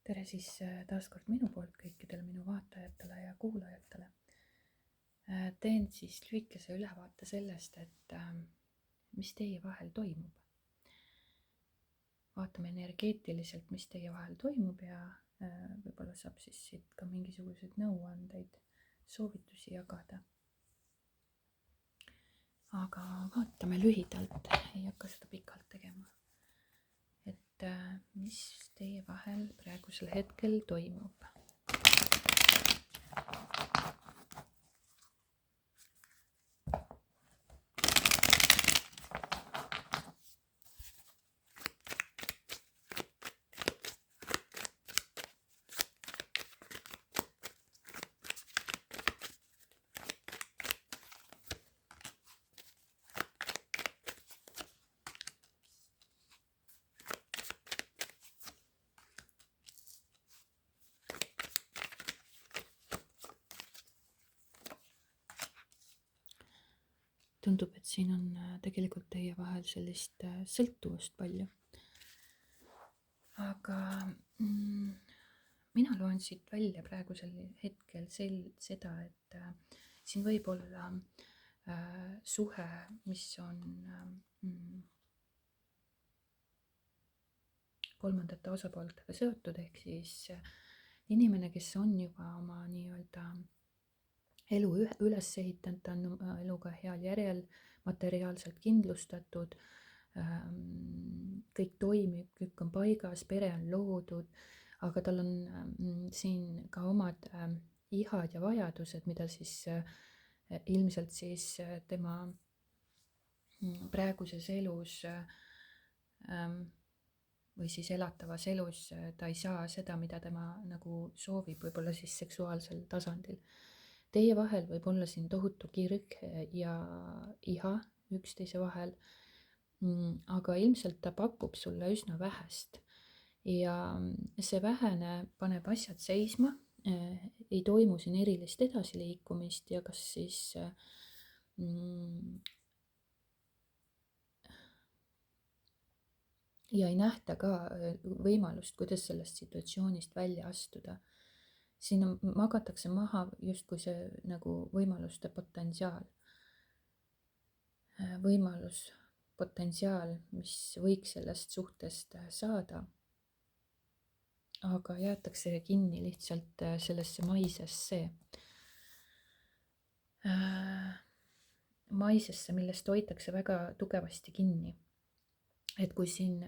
tere siis taas kord minu poolt kõikidele minu vaatajatele ja kuulajatele. Teen siis lühikese ülevaate sellest, et mis teie vahel toimub. Vaatame energeetiliselt, mis teie vahel toimub ja võib-olla saab siis siit ka mingisuguseid nõuandeid, soovitusi jagada. Aga vaatame lühidalt, ei hakka seda pikalt tegema. Et mis teie vahel praegusel hetkel toimub. Tundub, et siin on tegelikult teie vahel sellist sõltuvust palju. Aga mina loen siit välja praegusel hetkel seda, et siin võib olla suhe, mis on kolmandate osapooltega seotud, ehk siis inimene, kes on juba oma nii-öelda elu üles ehitanud, ta on eluga heal järjel, materiaalselt kindlustatud, kõik toimib, kõik on paigas, pere on loodud, aga tal on siin ka omad ihad ja vajadused, mida siis ilmselt siis tema praeguses elus või siis elatavas elus ta ei saa seda, mida tema nagu soovib, võib-olla siis seksuaalsel tasandil. Teie vahel võib olla siin tohutu kirg ja iha üksteise vahel, aga ilmselt ta pakub sulle üsna vähest ja see vähene paneb asjad seisma, ei toimu siin erilist edasiliikumist ja kas siis ja ei nähta ka võimalust, kuidas sellest situatsioonist välja astuda. Siin magatakse maha justkui see nagu võimaluste potentsiaal. Potentsiaal, mis võiks sellest suhtest saada. Aga jäetakse kinni lihtsalt sellesse maisesse, millest hoitakse väga tugevasti kinni. Et kui siin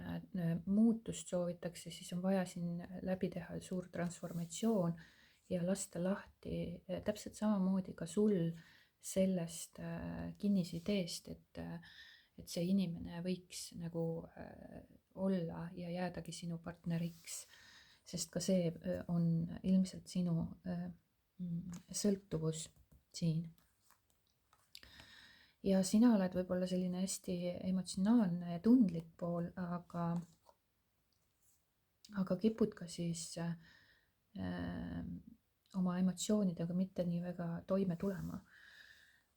muutust soovitakse, siis on vaja siin läbi teha suur transformatsioon ja lasta lahti täpselt samamoodi ka sul sellest kinnisideest, et see inimene võiks nagu olla ja jäädagi sinu partneriks, sest ka see on ilmselt sinu sõltuvus siin. Ja sina oled võib-olla selline hästi emotsionaalne ja tundlik pool, aga kipud ka siis oma emotsioonidega mitte nii väga toime tulema.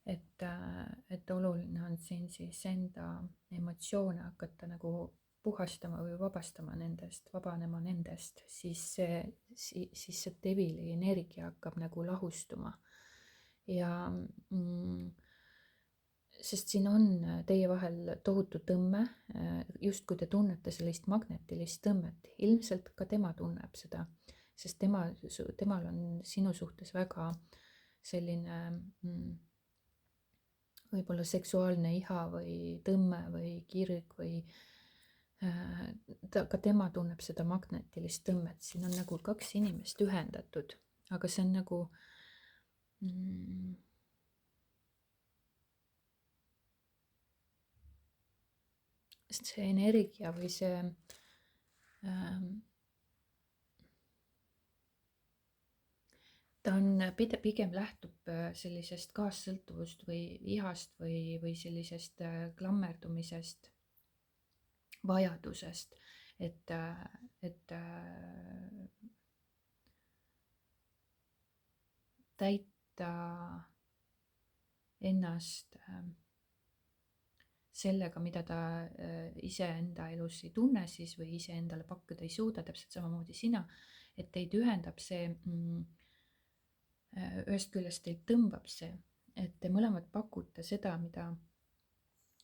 Et oluline on siin siis enda emotsioone hakata nagu puhastama või vabanema nendest, siis see devili energia hakkab nagu lahustuma. Ja sest siin on teie vahel tohutu tõmme, just kui te tunnete sellist magnetilist tõmmet, ilmselt ka tema tunneb seda, sest temal on sinu suhtes väga selline võib-olla seksuaalne iha või tõmme või kirg või ka tema tunneb seda magnetilist tõmmet. Siin on nagu kaks inimest ühendatud, aga see on nagu see energia või see ta on pigem lähtub sellisest kaassõltuvust või ihast või sellisest klammerdumisest, vajadusest, et täita ennast sellega, mida ta iseenda elus ei tunne siis või iseendale pakkuda ei suuda, täpselt samamoodi sina, et teid ühendab see, ühest küljest teid tõmbab see, et te mõlemad pakute seda,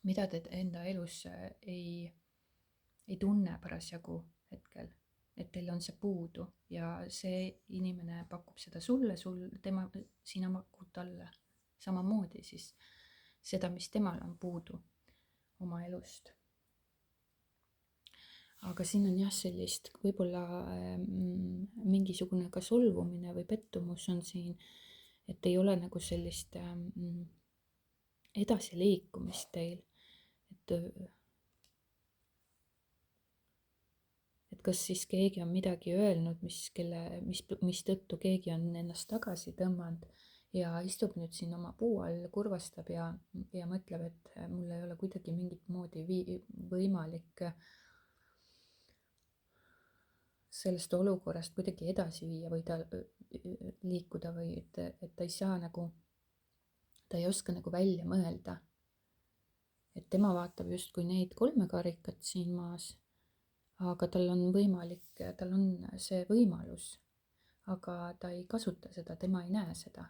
mida te enda elus ei tunne parasjagu hetkel, et teil on see puudu ja see inimene pakub seda sulle, sina pakud talle samamoodi siis seda, mis temal on puudu oma elust. Aga siin on jah sellist võib-olla mingisugune ka solvumine või pettumus on siin, et ei ole nagu sellist edasiliikumist teil, et kas siis keegi on midagi öelnud, mis tõttu keegi on ennast tagasi tõmmanud ja istub nüüd siin oma puu all, kurvastab ja mõtleb, et mul ei ole kuidagi mingit moodi võimalik sellest olukorrast kuidagi edasi viia või liikuda või et ta ei saa nagu, ta ei oska nagu välja mõelda. Et tema vaatab justkui neid 3 karikat siin maas, aga tal on see võimalus, aga ta ei kasuta seda, tema ei näe seda.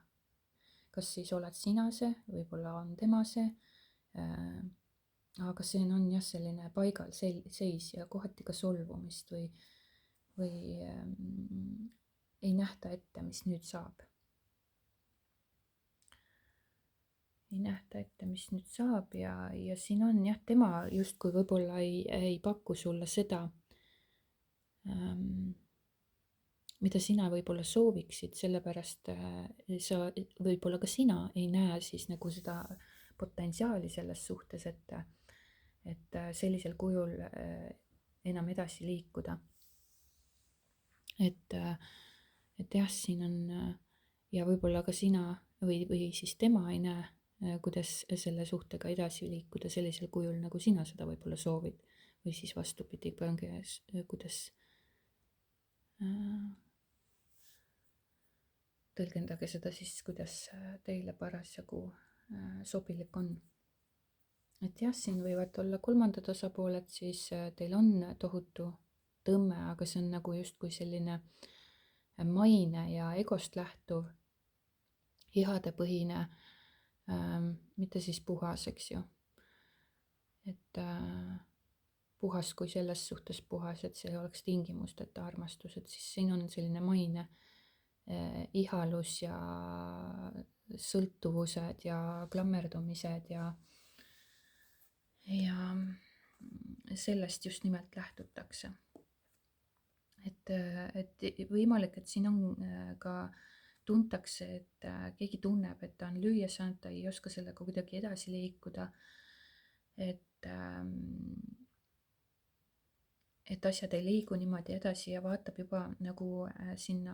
Kas siis oled sina see, võib-olla on tema see, aga see on jah selline paigal seis ja kohati ka solvumist või ei nähta ette, mis nüüd saab. Ei nähta ette, mis nüüd saab ja siin on jah, tema justkui võib-olla ei paku sulle seda, mida sina võib-olla sooviksid, sellepärast sa võib-olla ka sina ei näe siis nagu seda potentsiaali selles suhtes, et sellisel kujul enam edasi liikuda. Et jah, siin on ja võib-olla ka sina või siis tema ei näe, kuidas selle suhtega edasi liikuda sellisel kujul, nagu sina seda võib-olla soovid või siis vastupidi, kuidas tõlgendage seda siis, kuidas teile parasjagu sobilik on. Et jah, siin võivad olla 3. osapooled, siis teil on tohutu tõmme, aga see on nagu justkui selline maine ja egost lähtuv, ihadepõhine, mitte siis puhas, eks ju. Et puhas kui selles suhtes puhas, et see oleks tingimusteta armastus, et siis siin on selline maine, ihalus ja sõltuvused ja klammerdumised ja sellest just nimelt lähtutakse. Et võimalik, et siin on ka tuntakse, et keegi tunneb, et ta on lüüa saanud, ta ei oska sellega kuidagi edasi liikuda, et asjad ei liigu niimoodi edasi ja vaatab juba nagu sinna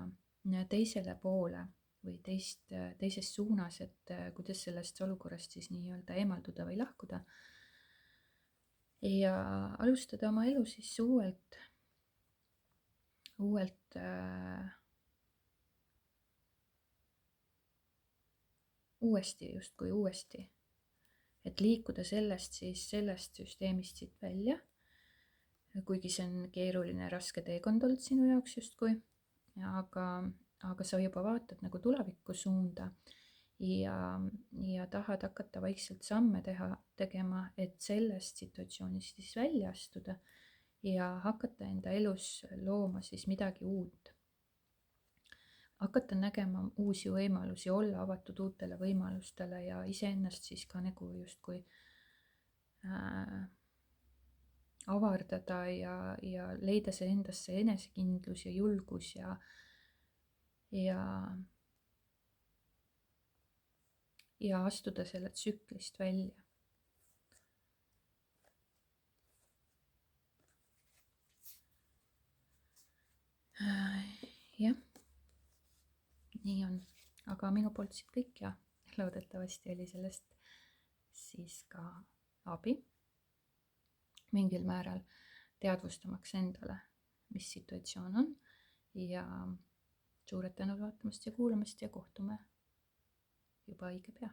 teisele poole või teises suunas, et kuidas sellest olukorrast siis nii-öelda eemalduda või lahkuda ja alustada oma elu siis uuelt uuesti, et liikuda sellest süsteemist siit välja, kuigi see on keeruline, raske teekond olnud sinu jaoks justkui, aga sa juba vaatad nagu tuleviku suunda ja tahad hakata vaikselt samme tegema, et sellest situatsioonist siis välja astuda ja hakata enda elus looma siis midagi uut. Hakata nägema uusi võimalusi, olla avatud uutele võimalustele ja iseennast siis ka nagu justkui avardada ja leida see endasse enesekindlus ja julgus ja astuda selle tsüklist välja. Jah, nii on, aga minu poolt siit kõik ja loodetavasti oli sellest siis ka abi mingil määral teadvustamaks endale, mis situatsioon on ja suured tänud vaatamast ja kuulamast ja kohtume juba õige pea.